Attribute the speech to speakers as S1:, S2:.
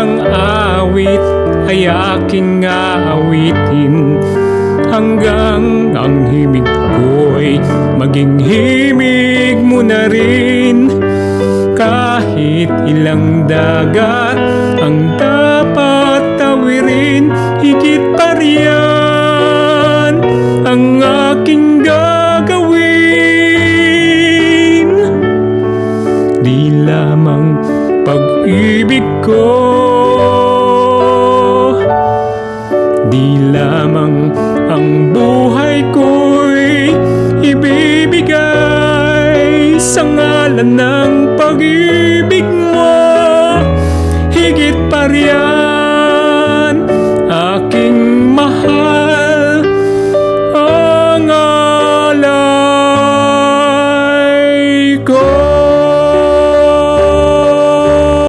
S1: kanyang awit ay aking awitin, hanggang ang himig ko'y maging himig mo na rin. Kahit ilang dagat ang dapat tawirin, higit pa riyan ang aking gagawin. Di lamang pag-ibig ko, di lamang ang buhay ko'y ibibigay sa ngalan ng pag-ibig.